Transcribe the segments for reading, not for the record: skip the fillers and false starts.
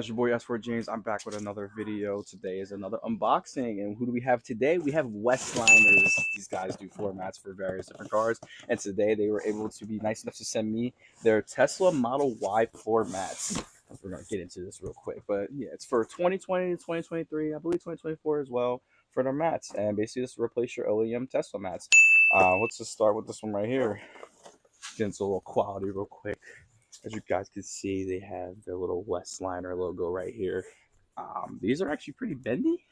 guys, your boy S4 James. I'm back with another video. Today is another unboxing. And who do we have today? We have Westliners. These guys do floor mats for various different cars. And today they were able to be nice enough to send me their Tesla Model Y floor mats. We're going to get into this real quick. But yeah, it's for 2020 to 2023, I believe 2024 as well, for their mats. And basically this will replace your OEM Tesla mats. Let's just start with this one right here. Get into a little quality real quick. As you guys can see, they have their little Westliner logo right here. These are actually pretty bendy,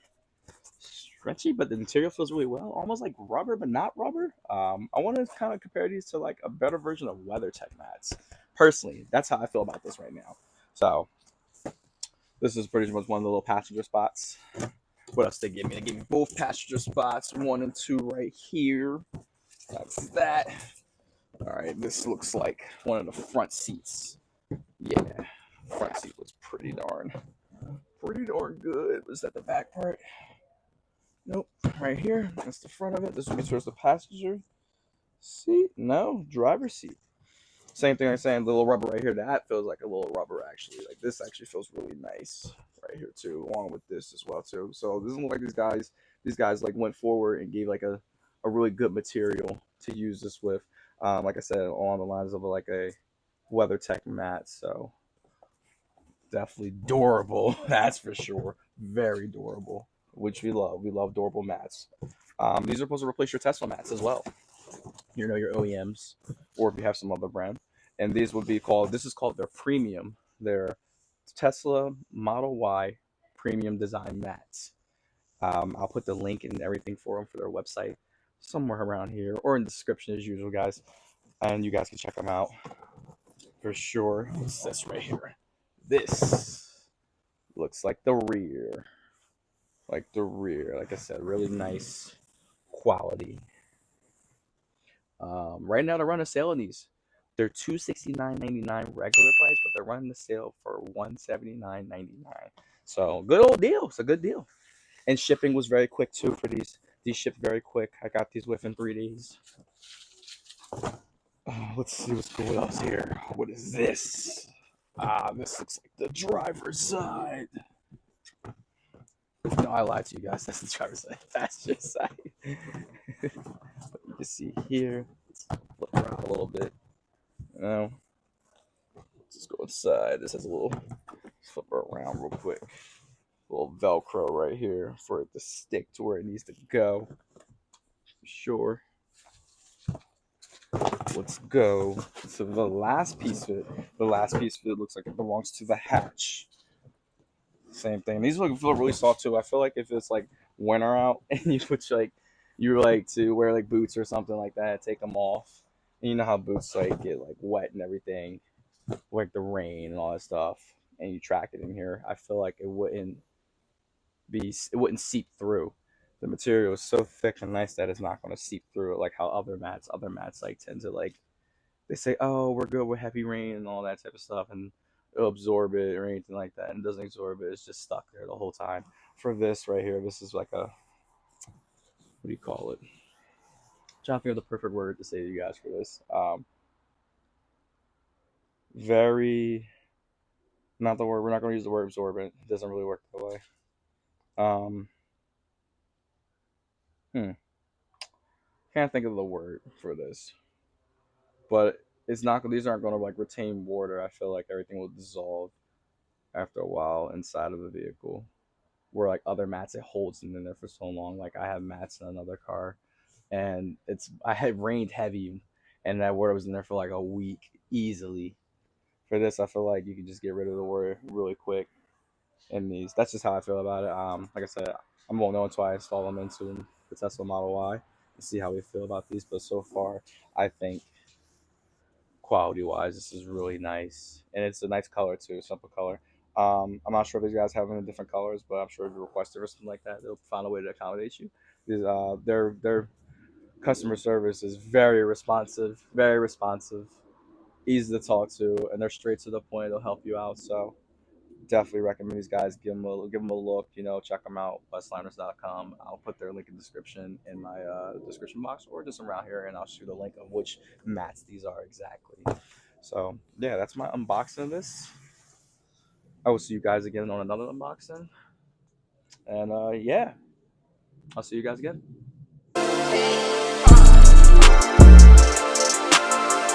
stretchy, but the material feels really well. Almost like rubber, but not rubber. I want to kind of compare these to like a better version of WeatherTech mats. Personally, that's how I feel about this right now. So this is pretty much one of the little passenger spots. What else they give me? They give me both passenger spots, 1 and 2 right here. That's that. All right, this looks like one of the front seats. Yeah, front seat looks pretty darn good. Was that the back part? Nope. Right here, that's the front of it. This will be towards the passenger seat. No, driver's seat. Same thing I'm saying, the little rubber right here. That feels like a little rubber actually. Like this actually feels really nice right here too, along with this as well too. So this doesn't look like these guys like went forward and gave like a really good material to use this with. Like I said, along the lines of like a WeatherTech mat. So definitely durable, that's for sure. Very durable, which we love. We love durable mats. These are supposed to replace your Tesla mats as well. You know, your OEMs, or if you have some other brand. And these would be called, this is called their premium, their Tesla Model Y premium design mats. I'll put the link and everything for them for their website somewhere around here or in the description as usual, guys. And you guys can check them out for sure. What's this right here? This looks like the rear. Like I said, really nice quality. Right now they're running a sale on these. They're $269.99 regular price, but they're running the sale for $179.99. So good old deal. It's a good deal. And shipping was very quick too for these. These shipped very quick. I got these within 3 days. Let's see what's going on here. What is this? This looks like the driver's side. No, I lied to you guys. That's the driver's side. Passenger side. You can see here. Let's flip around a little bit. Now, let's just go inside. This has a little flip around real quick. A little Velcro right here for it to stick to where it needs to go. For sure. Let's go. So the last piece of it looks like it belongs to the hatch. Same thing. These feel really soft too. I feel like if it's like winter out and you like to wear like boots or something like that, take them off. And you know how boots like get like wet and everything, like the rain and all that stuff, and you track it in here. I feel like it wouldn't seep through. The material is so thick and nice that it's not going to seep through it like how other mats like tend to like. They say, oh, we're good with heavy rain and all that type of stuff, and it'll absorb it or anything like that, and it doesn't absorb it. It's just stuck there the whole time. For this right here, this is like a, what do you call it? I'm trying to think of the perfect word to say to you guys for this. Very, not the word. We're not going to use the word absorbent. It doesn't really work that way. Um, Can't think of the word for this, but it's not. These aren't going to like retain water. I feel like everything will dissolve after a while inside of the vehicle. Where like other mats, it holds them in there for so long. Like I have mats in another car, and I had rained heavy, and that water was in there for like a week easily. For this, I feel like you can just get rid of the water really quick. In these, that's just how I feel about it. Like I said, I won't know until I install them into the Tesla Model Y and see how we feel about these. But so far, I think quality wise, this is really nice, and it's a nice color too, simple color. I'm not sure if these guys have them in different colors, but I'm sure if you request it or something like that, they'll find a way to accommodate you. Their customer service is very responsive, easy to talk to, and they're straight to the point. They'll help you out. So definitely recommend these guys. Give them a look. You know, check them out. Westliners.com. I'll put their link in the description in my description box, or just around here, and I'll shoot a link of which mats these are exactly. So yeah, that's my unboxing of this. I will see you guys again on another unboxing. And yeah, I'll see you guys again.